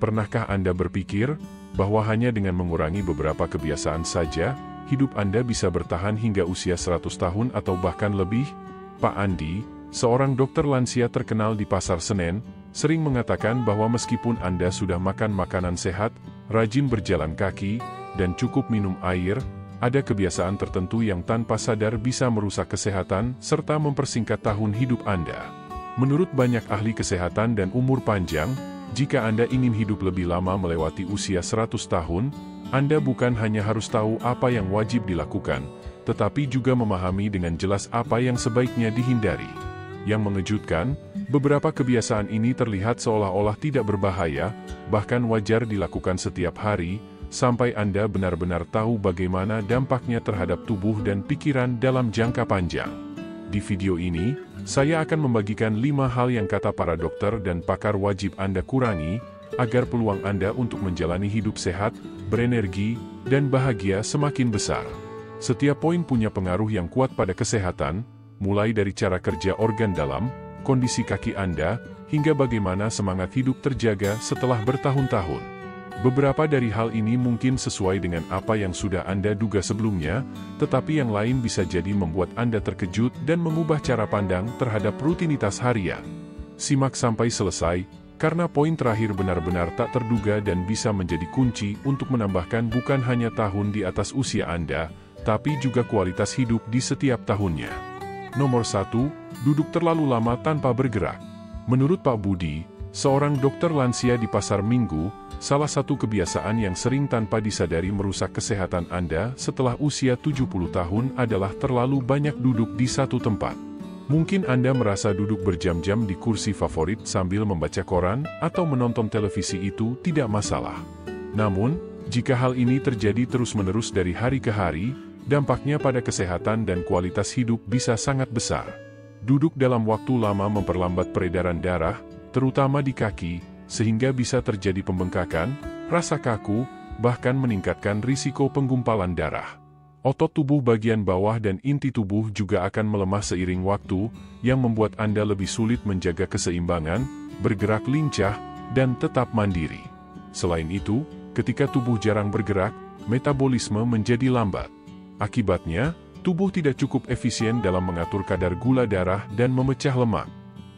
Pernahkah Anda berpikir bahwa hanya dengan mengurangi beberapa kebiasaan saja, hidup Anda bisa bertahan hingga usia 100 tahun atau bahkan lebih? Pak Andi, seorang dokter lansia terkenal di Pasar Senen, sering mengatakan bahwa meskipun Anda sudah makan makanan sehat, rajin berjalan kaki, dan cukup minum air, ada kebiasaan tertentu yang tanpa sadar bisa merusak kesehatan serta mempersingkat tahun hidup Anda. Menurut banyak ahli kesehatan dan umur panjang, jika Anda ingin hidup lebih lama melewati usia 100 tahun, Anda bukan hanya harus tahu apa yang wajib dilakukan, tetapi juga memahami dengan jelas apa yang sebaiknya dihindari. Yang mengejutkan, beberapa kebiasaan ini terlihat seolah-olah tidak berbahaya, bahkan wajar dilakukan setiap hari, sampai Anda benar-benar tahu bagaimana dampaknya terhadap tubuh dan pikiran dalam jangka panjang. Di video ini, saya akan membagikan 5 hal yang kata para dokter dan pakar wajib Anda kurangi, agar peluang Anda untuk menjalani hidup sehat, berenergi, dan bahagia semakin besar. Setiap poin punya pengaruh yang kuat pada kesehatan, mulai dari cara kerja organ dalam, kondisi kaki Anda, hingga bagaimana semangat hidup terjaga setelah bertahun-tahun. Beberapa dari hal ini mungkin sesuai dengan apa yang sudah Anda duga sebelumnya, tetapi yang lain bisa jadi membuat Anda terkejut dan mengubah cara pandang terhadap rutinitas harian. Simak sampai selesai, karena poin terakhir benar-benar tak terduga dan bisa menjadi kunci untuk menambahkan bukan hanya tahun di atas usia Anda, tapi juga kualitas hidup di setiap tahunnya. Nomor 1, duduk terlalu lama tanpa bergerak. Menurut Pak Budi, seorang dokter lansia di Pasar Minggu, salah satu kebiasaan yang sering tanpa disadari merusak kesehatan Anda setelah usia 70 tahun adalah terlalu banyak duduk di satu tempat. Mungkin Anda merasa duduk berjam-jam di kursi favorit sambil membaca koran atau menonton televisi itu tidak masalah. Namun, jika hal ini terjadi terus-menerus dari hari ke hari, dampaknya pada kesehatan dan kualitas hidup bisa sangat besar. Duduk dalam waktu lama memperlambat peredaran darah, terutama di kaki, sehingga bisa terjadi pembengkakan, rasa kaku, bahkan meningkatkan risiko penggumpalan darah. Otot tubuh bagian bawah dan inti tubuh juga akan melemah seiring waktu, yang membuat Anda lebih sulit menjaga keseimbangan, bergerak lincah, dan tetap mandiri. Selain itu, ketika tubuh jarang bergerak, metabolisme menjadi lambat. Akibatnya, tubuh tidak cukup efisien dalam mengatur kadar gula darah dan memecah lemak.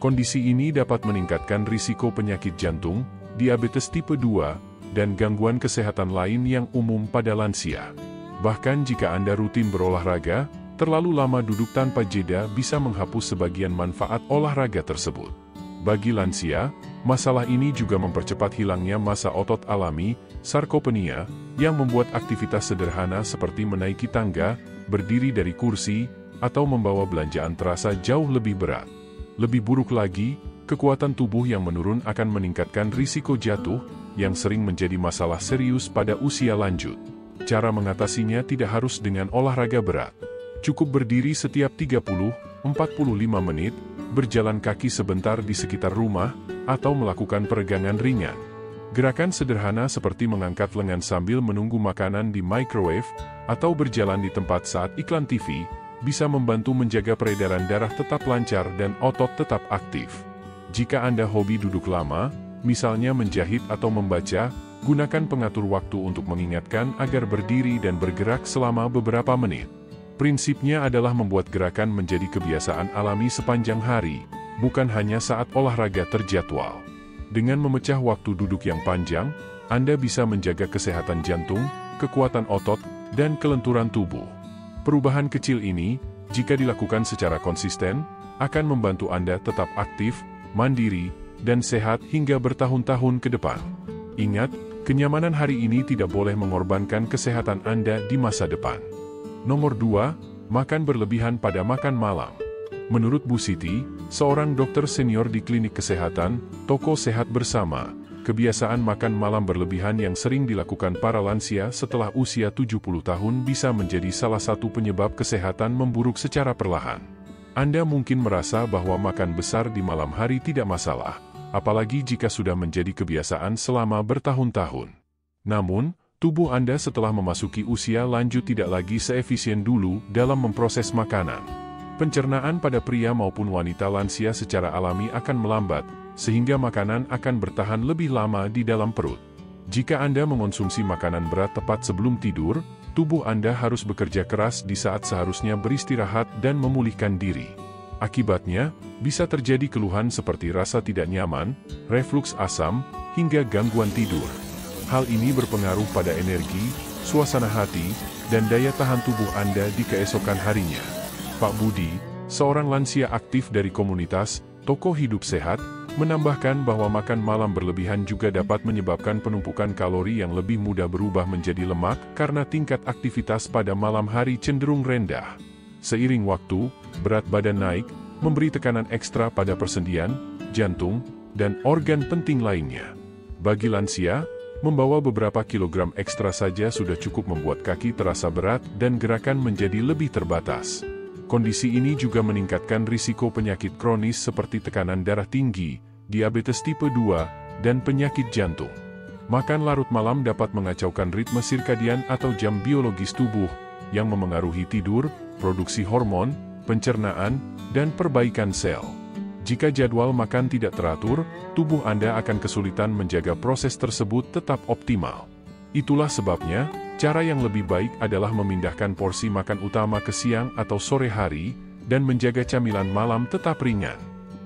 Kondisi ini dapat meningkatkan risiko penyakit jantung, diabetes tipe 2, dan gangguan kesehatan lain yang umum pada lansia. Bahkan jika Anda rutin berolahraga, terlalu lama duduk tanpa jeda bisa menghapus sebagian manfaat olahraga tersebut. Bagi lansia, masalah ini juga mempercepat hilangnya massa otot alami, sarkopenia, yang membuat aktivitas sederhana seperti menaiki tangga, berdiri dari kursi, atau membawa belanjaan terasa jauh lebih berat. Lebih buruk lagi, kekuatan tubuh yang menurun akan meningkatkan risiko jatuh, yang sering menjadi masalah serius pada usia lanjut. Cara mengatasinya tidak harus dengan olahraga berat. Cukup berdiri setiap 30-45 menit, berjalan kaki sebentar di sekitar rumah, atau melakukan peregangan ringan. Gerakan sederhana seperti mengangkat lengan sambil menunggu makanan di microwave, atau berjalan di tempat saat iklan TV, bisa membantu menjaga peredaran darah tetap lancar dan otot tetap aktif. Jika Anda hobi duduk lama, misalnya menjahit atau membaca, gunakan pengatur waktu untuk mengingatkan agar berdiri dan bergerak selama beberapa menit. Prinsipnya adalah membuat gerakan menjadi kebiasaan alami sepanjang hari, bukan hanya saat olahraga terjadwal. Dengan memecah waktu duduk yang panjang, Anda bisa menjaga kesehatan jantung, kekuatan otot, dan kelenturan tubuh. Perubahan kecil ini, jika dilakukan secara konsisten, akan membantu Anda tetap aktif, mandiri, dan sehat hingga bertahun-tahun ke depan. Ingat, kenyamanan hari ini tidak boleh mengorbankan kesehatan Anda di masa depan. Nomor 2, makan berlebihan pada makan malam. Menurut Bu Siti, seorang dokter senior di klinik kesehatan, Toko Sehat Bersama, kebiasaan makan malam berlebihan yang sering dilakukan para lansia setelah usia 70 tahun bisa menjadi salah satu penyebab kesehatan memburuk secara perlahan. Anda mungkin merasa bahwa makan besar di malam hari tidak masalah, apalagi jika sudah menjadi kebiasaan selama bertahun-tahun. Namun, tubuh Anda setelah memasuki usia lanjut tidak lagi seefisien dulu dalam memproses makanan. Pencernaan pada pria maupun wanita lansia secara alami akan melambat, sehingga makanan akan bertahan lebih lama di dalam perut. Jika Anda mengonsumsi makanan berat tepat sebelum tidur, tubuh Anda harus bekerja keras di saat seharusnya beristirahat dan memulihkan diri. Akibatnya, bisa terjadi keluhan seperti rasa tidak nyaman, refluks asam, hingga gangguan tidur. Hal ini berpengaruh pada energi, suasana hati, dan daya tahan tubuh Anda di keesokan harinya. Pak Budi, seorang lansia aktif dari komunitas Toko Hidup Sehat, menambahkan bahwa makan malam berlebihan juga dapat menyebabkan penumpukan kalori yang lebih mudah berubah menjadi lemak karena tingkat aktivitas pada malam hari cenderung rendah. Seiring waktu, berat badan naik, memberi tekanan ekstra pada persendian, jantung, dan organ penting lainnya. Bagi lansia, membawa beberapa kilogram ekstra saja sudah cukup membuat kaki terasa berat dan gerakan menjadi lebih terbatas. Kondisi ini juga meningkatkan risiko penyakit kronis seperti tekanan darah tinggi, diabetes tipe 2, dan penyakit jantung. Makan larut malam dapat mengacaukan ritme sirkadian atau jam biologis tubuh, yang memengaruhi tidur, produksi hormon, pencernaan, dan perbaikan sel. Jika jadwal makan tidak teratur, tubuh Anda akan kesulitan menjaga proses tersebut tetap optimal. Itulah sebabnya, cara yang lebih baik adalah memindahkan porsi makan utama ke siang atau sore hari, dan menjaga camilan malam tetap ringan.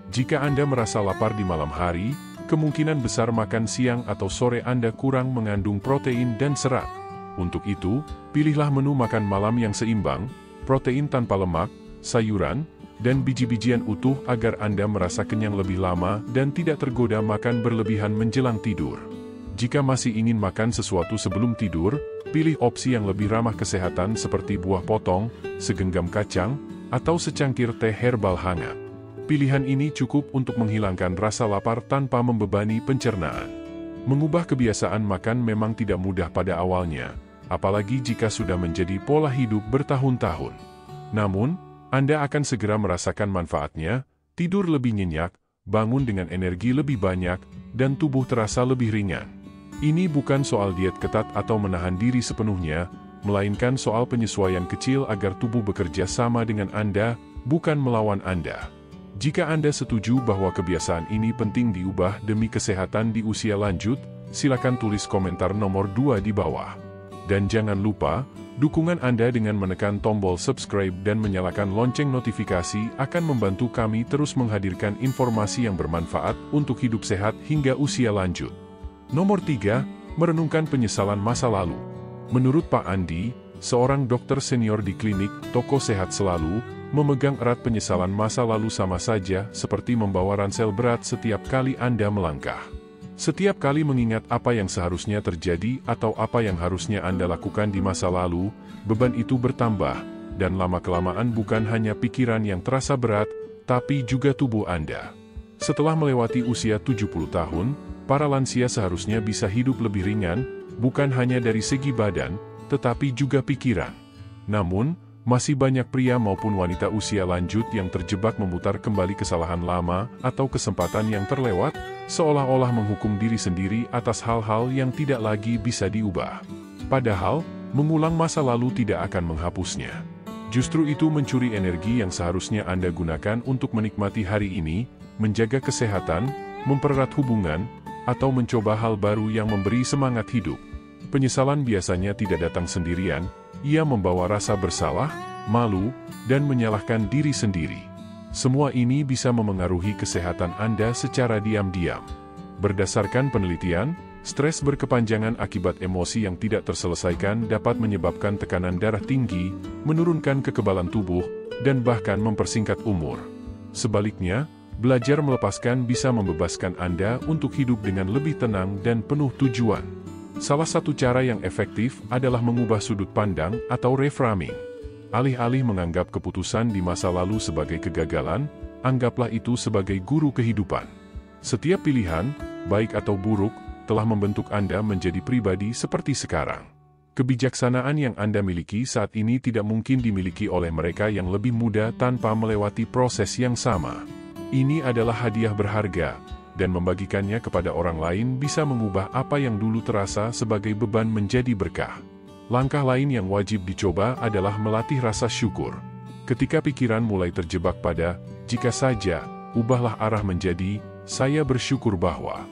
Jika Anda merasa lapar di malam hari, kemungkinan besar makan siang atau sore Anda kurang mengandung protein dan serat. Untuk itu, pilihlah menu makan malam yang seimbang, protein tanpa lemak, sayuran, dan biji-bijian utuh agar Anda merasa kenyang lebih lama dan tidak tergoda makan berlebihan menjelang tidur. Jika masih ingin makan sesuatu sebelum tidur, pilih opsi yang lebih ramah kesehatan seperti buah potong, segenggam kacang, atau secangkir teh herbal hangat. Pilihan ini cukup untuk menghilangkan rasa lapar tanpa membebani pencernaan. Mengubah kebiasaan makan memang tidak mudah pada awalnya, apalagi jika sudah menjadi pola hidup bertahun-tahun. Namun, Anda akan segera merasakan manfaatnya, tidur lebih nyenyak, bangun dengan energi lebih banyak, dan tubuh terasa lebih ringan. Ini bukan soal diet ketat atau menahan diri sepenuhnya, melainkan soal penyesuaian kecil agar tubuh bekerja sama dengan Anda, bukan melawan Anda. Jika Anda setuju bahwa kebiasaan ini penting diubah demi kesehatan di usia lanjut, silakan tulis komentar nomor 2 di bawah. Dan jangan lupa, dukungan Anda dengan menekan tombol subscribe dan menyalakan lonceng notifikasi akan membantu kami terus menghadirkan informasi yang bermanfaat untuk hidup sehat hingga usia lanjut. Nomor 3, merenungkan penyesalan masa lalu. Menurut Pak Andi, seorang dokter senior di klinik Toko Sehat Selalu, memegang erat penyesalan masa lalu sama saja seperti membawa ransel berat setiap kali Anda melangkah. Setiap kali mengingat apa yang seharusnya terjadi atau apa yang harusnya Anda lakukan di masa lalu, beban itu bertambah, dan lama-kelamaan bukan hanya pikiran yang terasa berat, tapi juga tubuh Anda. Setelah melewati usia 70 tahun, para lansia seharusnya bisa hidup lebih ringan, bukan hanya dari segi badan, tetapi juga pikiran. Namun, masih banyak pria maupun wanita usia lanjut yang terjebak memutar kembali kesalahan lama atau kesempatan yang terlewat, seolah-olah menghukum diri sendiri atas hal-hal yang tidak lagi bisa diubah. Padahal, mengulang masa lalu tidak akan menghapusnya. Justru itu mencuri energi yang seharusnya Anda gunakan untuk menikmati hari ini, menjaga kesehatan, mempererat hubungan, atau mencoba hal baru yang memberi semangat hidup. Penyesalan biasanya tidak datang sendirian, ia membawa rasa bersalah, malu, dan menyalahkan diri sendiri. Semua ini bisa memengaruhi kesehatan Anda secara diam-diam. Berdasarkan penelitian, stres berkepanjangan akibat emosi yang tidak terselesaikan dapat menyebabkan tekanan darah tinggi, menurunkan kekebalan tubuh, dan bahkan mempersingkat umur. Sebaliknya, belajar melepaskan bisa membebaskan Anda untuk hidup dengan lebih tenang dan penuh tujuan. Salah satu cara yang efektif adalah mengubah sudut pandang atau reframing. Alih-alih menganggap keputusan di masa lalu sebagai kegagalan, anggaplah itu sebagai guru kehidupan. Setiap pilihan, baik atau buruk, telah membentuk Anda menjadi pribadi seperti sekarang. Kebijaksanaan yang Anda miliki saat ini tidak mungkin dimiliki oleh mereka yang lebih muda tanpa melewati proses yang sama. Ini adalah hadiah berharga, dan membagikannya kepada orang lain bisa mengubah apa yang dulu terasa sebagai beban menjadi berkah. Langkah lain yang wajib dicoba adalah melatih rasa syukur. Ketika pikiran mulai terjebak pada, jika saja, ubahlah arah menjadi, saya bersyukur bahwa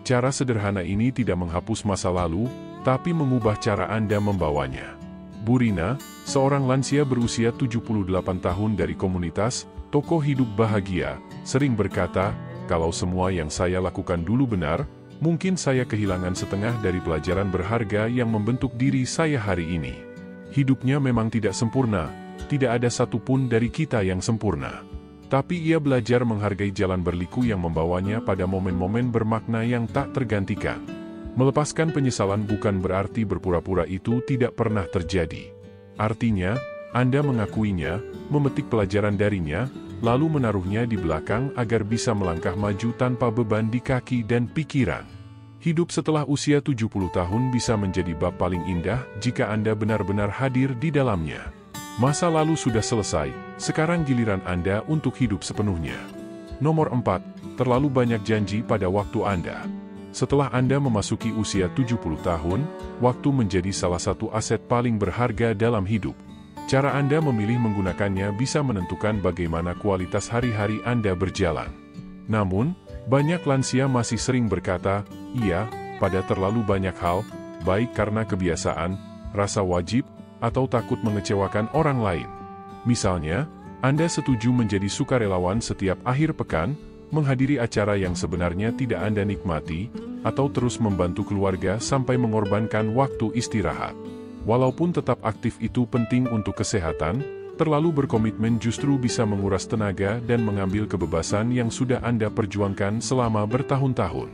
cara sederhana ini tidak menghapus masa lalu, tapi mengubah cara Anda membawanya. Bu Rina, seorang lansia berusia 78 tahun dari komunitas Tokoh Hidup Bahagia, sering berkata, "Kalau semua yang saya lakukan dulu benar, mungkin saya kehilangan setengah dari pelajaran berharga yang membentuk diri saya hari ini." Hidupnya memang tidak sempurna, tidak ada satupun dari kita yang sempurna. Tapi ia belajar menghargai jalan berliku yang membawanya pada momen-momen bermakna yang tak tergantikan. Melepaskan penyesalan bukan berarti berpura-pura itu tidak pernah terjadi. Artinya, Anda mengakuinya, memetik pelajaran darinya, lalu menaruhnya di belakang agar bisa melangkah maju tanpa beban di kaki dan pikiran. Hidup setelah usia 70 tahun bisa menjadi bab paling indah jika Anda benar-benar hadir di dalamnya. Masa lalu sudah selesai, sekarang giliran Anda untuk hidup sepenuhnya. Nomor 4, terlalu banyak janji pada waktu Anda. Setelah Anda memasuki usia 70 tahun, waktu menjadi salah satu aset paling berharga dalam hidup. Cara Anda memilih menggunakannya bisa menentukan bagaimana kualitas hari-hari Anda berjalan. Namun, banyak lansia masih sering berkata, "Iya," pada terlalu banyak hal, baik karena kebiasaan, rasa wajib, atau takut mengecewakan orang lain. Misalnya, Anda setuju menjadi sukarelawan setiap akhir pekan, menghadiri acara yang sebenarnya tidak Anda nikmati, atau terus membantu keluarga sampai mengorbankan waktu istirahat. Walaupun tetap aktif itu penting untuk kesehatan, terlalu berkomitmen justru bisa menguras tenaga dan mengambil kebebasan yang sudah Anda perjuangkan selama bertahun-tahun.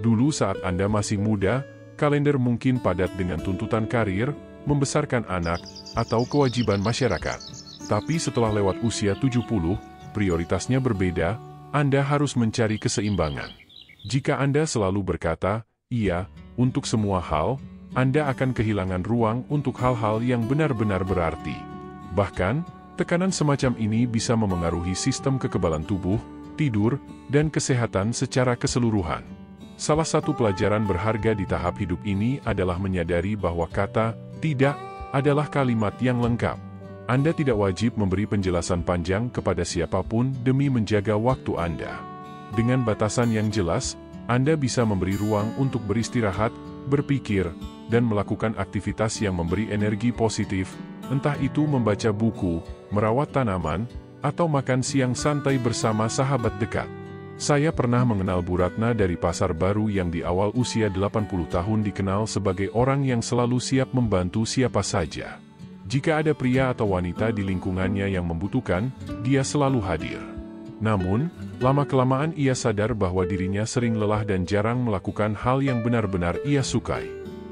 Dulu saat Anda masih muda, kalender mungkin padat dengan tuntutan karir, membesarkan anak, atau kewajiban masyarakat. Tapi setelah lewat usia 70, prioritasnya berbeda, Anda harus mencari keseimbangan. Jika Anda selalu berkata, "Iya," untuk semua hal, Anda akan kehilangan ruang untuk hal-hal yang benar-benar berarti. Bahkan, tekanan semacam ini bisa memengaruhi sistem kekebalan tubuh, tidur, dan kesehatan secara keseluruhan. Salah satu pelajaran berharga di tahap hidup ini adalah menyadari bahwa kata "tidak" adalah kalimat yang lengkap. Anda tidak wajib memberi penjelasan panjang kepada siapapun demi menjaga waktu Anda. Dengan batasan yang jelas, Anda bisa memberi ruang untuk beristirahat, berpikir, dan melakukan aktivitas yang memberi energi positif, entah itu membaca buku, merawat tanaman, atau makan siang santai bersama sahabat dekat. Saya pernah mengenal Bu Ratna dari Pasar Baru yang di awal usia 80 tahun dikenal sebagai orang yang selalu siap membantu siapa saja. Jika ada pria atau wanita di lingkungannya yang membutuhkan, dia selalu hadir. Namun, lama-kelamaan ia sadar bahwa dirinya sering lelah dan jarang melakukan hal yang benar-benar ia sukai.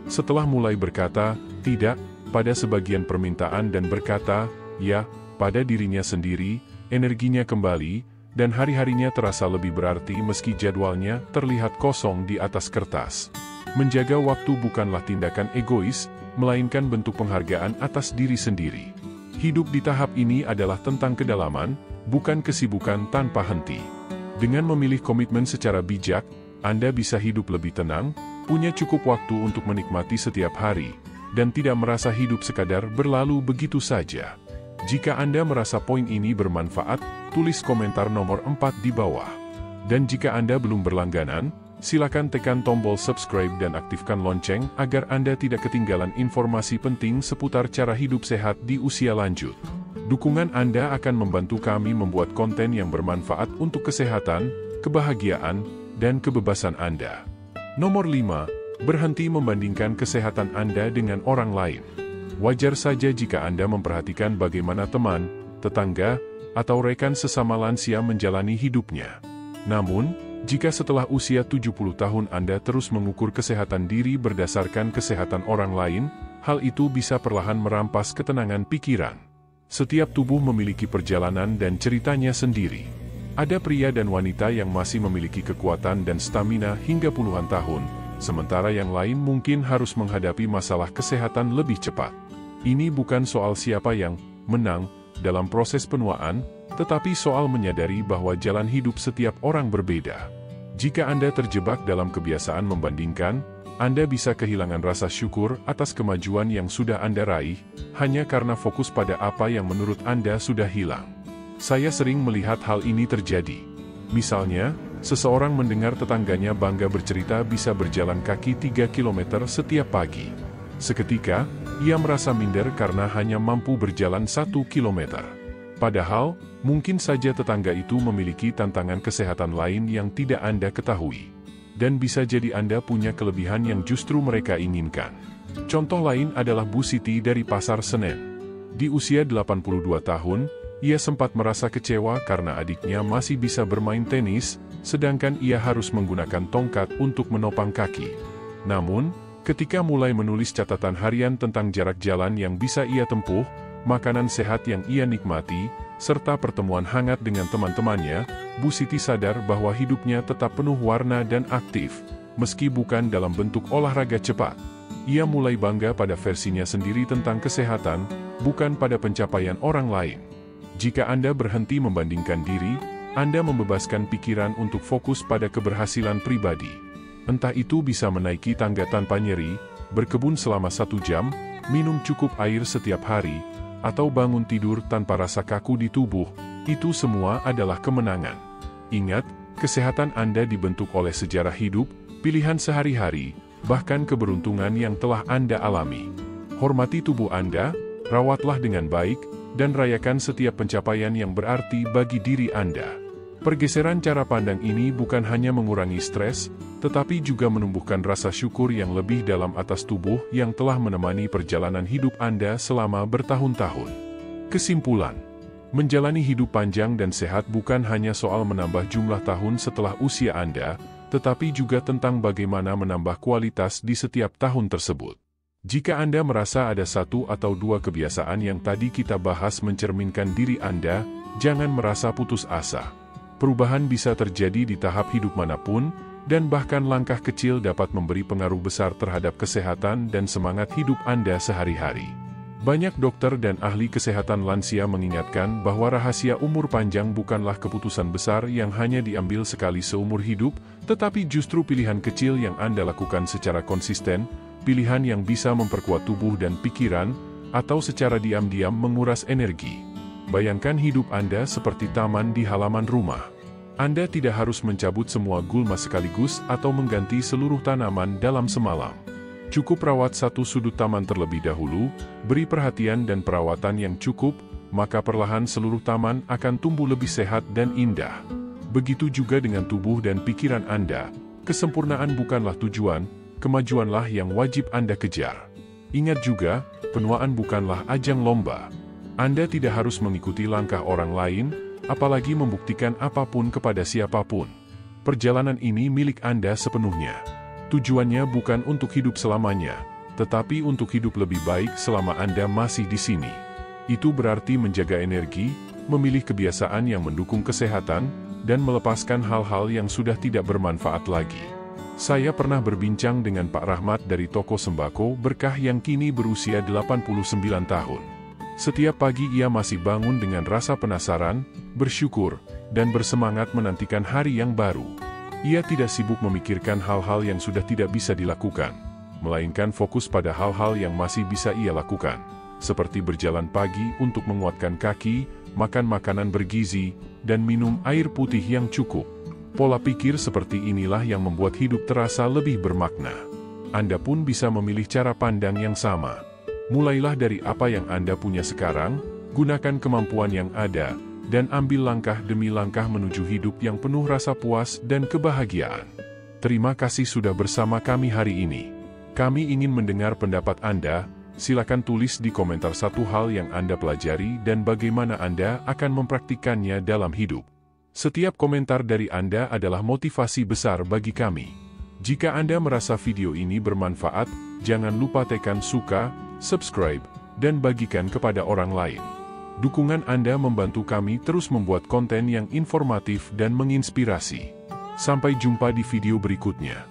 Setelah mulai berkata "tidak" pada sebagian permintaan dan berkata "ya" pada dirinya sendiri, energinya kembali, dan hari-harinya terasa lebih berarti meski jadwalnya terlihat kosong di atas kertas. Menjaga waktu bukanlah tindakan egois, melainkan bentuk penghargaan atas diri sendiri. Hidup di tahap ini adalah tentang kedalaman, bukan kesibukan tanpa henti. Dengan memilih komitmen secara bijak, Anda bisa hidup lebih tenang, punya cukup waktu untuk menikmati setiap hari, dan tidak merasa hidup sekadar berlalu begitu saja. Jika Anda merasa poin ini bermanfaat, tulis komentar nomor 4 di bawah. Dan jika Anda belum berlangganan, silakan tekan tombol subscribe dan aktifkan lonceng agar Anda tidak ketinggalan informasi penting seputar cara hidup sehat di usia lanjut. Dukungan Anda akan membantu kami membuat konten yang bermanfaat untuk kesehatan, kebahagiaan, dan kebebasan Anda. Nomor 5, berhenti membandingkan kesehatan Anda dengan orang lain. Wajar saja jika Anda memperhatikan bagaimana teman, tetangga, atau rekan sesama lansia menjalani hidupnya. Namun, jika setelah usia 70 tahun Anda terus mengukur kesehatan diri berdasarkan kesehatan orang lain, hal itu bisa perlahan merampas ketenangan pikiran. Setiap tubuh memiliki perjalanan dan ceritanya sendiri. Ada pria dan wanita yang masih memiliki kekuatan dan stamina hingga puluhan tahun, sementara yang lain mungkin harus menghadapi masalah kesehatan lebih cepat. Ini bukan soal siapa yang menang dalam proses penuaan, tetapi soal menyadari bahwa jalan hidup setiap orang berbeda. Jika Anda terjebak dalam kebiasaan membandingkan, Anda bisa kehilangan rasa syukur atas kemajuan yang sudah Anda raih, hanya karena fokus pada apa yang menurut Anda sudah hilang. Saya sering melihat hal ini terjadi. Misalnya, Seseorang mendengar tetangganya bangga bercerita bisa berjalan kaki 3 km setiap pagi. Seketika, ia merasa minder karena hanya mampu berjalan 1 km. Padahal, mungkin saja tetangga itu memiliki tantangan kesehatan lain yang tidak Anda ketahui. Dan bisa jadi Anda punya kelebihan yang justru mereka inginkan. Contoh lain adalah Bu Siti dari Pasar Senen. Di usia 82 tahun, ia sempat merasa kecewa karena adiknya masih bisa bermain tenis, sedangkan ia harus menggunakan tongkat untuk menopang kaki. Namun, ketika mulai menulis catatan harian tentang jarak jalan yang bisa ia tempuh, makanan sehat yang ia nikmati, serta pertemuan hangat dengan teman-temannya, Bu Siti sadar bahwa hidupnya tetap penuh warna dan aktif, meski bukan dalam bentuk olahraga cepat. Ia mulai bangga pada versinya sendiri tentang kesehatan, bukan pada pencapaian orang lain. Jika Anda berhenti membandingkan diri, Anda membebaskan pikiran untuk fokus pada keberhasilan pribadi. Entah itu bisa menaiki tangga tanpa nyeri, berkebun selama 1 jam, minum cukup air setiap hari, atau bangun tidur tanpa rasa kaku di tubuh, itu semua adalah kemenangan. Ingat, kesehatan Anda dibentuk oleh sejarah hidup, pilihan sehari-hari, bahkan keberuntungan yang telah Anda alami. Hormati tubuh Anda, rawatlah dengan baik, dan rayakan setiap pencapaian yang berarti bagi diri Anda. Pergeseran cara pandang ini bukan hanya mengurangi stres, tetapi juga menumbuhkan rasa syukur yang lebih dalam atas tubuh yang telah menemani perjalanan hidup Anda selama bertahun-tahun. Kesimpulan: menjalani hidup panjang dan sehat bukan hanya soal menambah jumlah tahun setelah usia Anda, tetapi juga tentang bagaimana menambah kualitas di setiap tahun tersebut. Jika Anda merasa ada 1 atau 2 kebiasaan yang tadi kita bahas mencerminkan diri Anda, jangan merasa putus asa. Perubahan bisa terjadi di tahap hidup manapun, dan bahkan langkah kecil dapat memberi pengaruh besar terhadap kesehatan dan semangat hidup Anda sehari-hari. Banyak dokter dan ahli kesehatan lansia mengingatkan bahwa rahasia umur panjang bukanlah keputusan besar yang hanya diambil sekali seumur hidup, tetapi justru pilihan kecil yang Anda lakukan secara konsisten, pilihan yang bisa memperkuat tubuh dan pikiran, atau secara diam-diam menguras energi. Bayangkan hidup Anda seperti taman di halaman rumah. Anda tidak harus mencabut semua gulma sekaligus atau mengganti seluruh tanaman dalam semalam. Cukup rawat satu sudut taman terlebih dahulu, beri perhatian dan perawatan yang cukup, maka perlahan seluruh taman akan tumbuh lebih sehat dan indah. Begitu juga dengan tubuh dan pikiran Anda. Kesempurnaan bukanlah tujuan, kemajuanlah yang wajib Anda kejar. Ingat juga, penuaan bukanlah ajang lomba. Anda tidak harus mengikuti langkah orang lain, apalagi membuktikan apapun kepada siapapun. Perjalanan ini milik Anda sepenuhnya. Tujuannya bukan untuk hidup selamanya, tetapi untuk hidup lebih baik selama Anda masih di sini. Itu berarti menjaga energi, memilih kebiasaan yang mendukung kesehatan, dan melepaskan hal-hal yang sudah tidak bermanfaat lagi. Saya pernah berbincang dengan Pak Rahmat dari toko sembako Berkah yang kini berusia 89 tahun. Setiap pagi ia masih bangun dengan rasa penasaran, bersyukur, dan bersemangat menantikan hari yang baru. Ia tidak sibuk memikirkan hal-hal yang sudah tidak bisa dilakukan, melainkan fokus pada hal-hal yang masih bisa ia lakukan, seperti berjalan pagi untuk menguatkan kaki, makan makanan bergizi, dan minum air putih yang cukup. Pola pikir seperti inilah yang membuat hidup terasa lebih bermakna. Anda pun bisa memilih cara pandang yang sama. Mulailah dari apa yang Anda punya sekarang, gunakan kemampuan yang ada, dan ambil langkah demi langkah menuju hidup yang penuh rasa puas dan kebahagiaan. Terima kasih sudah bersama kami hari ini. Kami ingin mendengar pendapat Anda. Silakan tulis di komentar satu hal yang Anda pelajari dan bagaimana Anda akan mempraktikkannya dalam hidup. Setiap komentar dari Anda adalah motivasi besar bagi kami. Jika Anda merasa video ini bermanfaat, jangan lupa tekan suka, subscribe, dan bagikan kepada orang lain. Dukungan Anda membantu kami terus membuat konten yang informatif dan menginspirasi. Sampai jumpa di video berikutnya.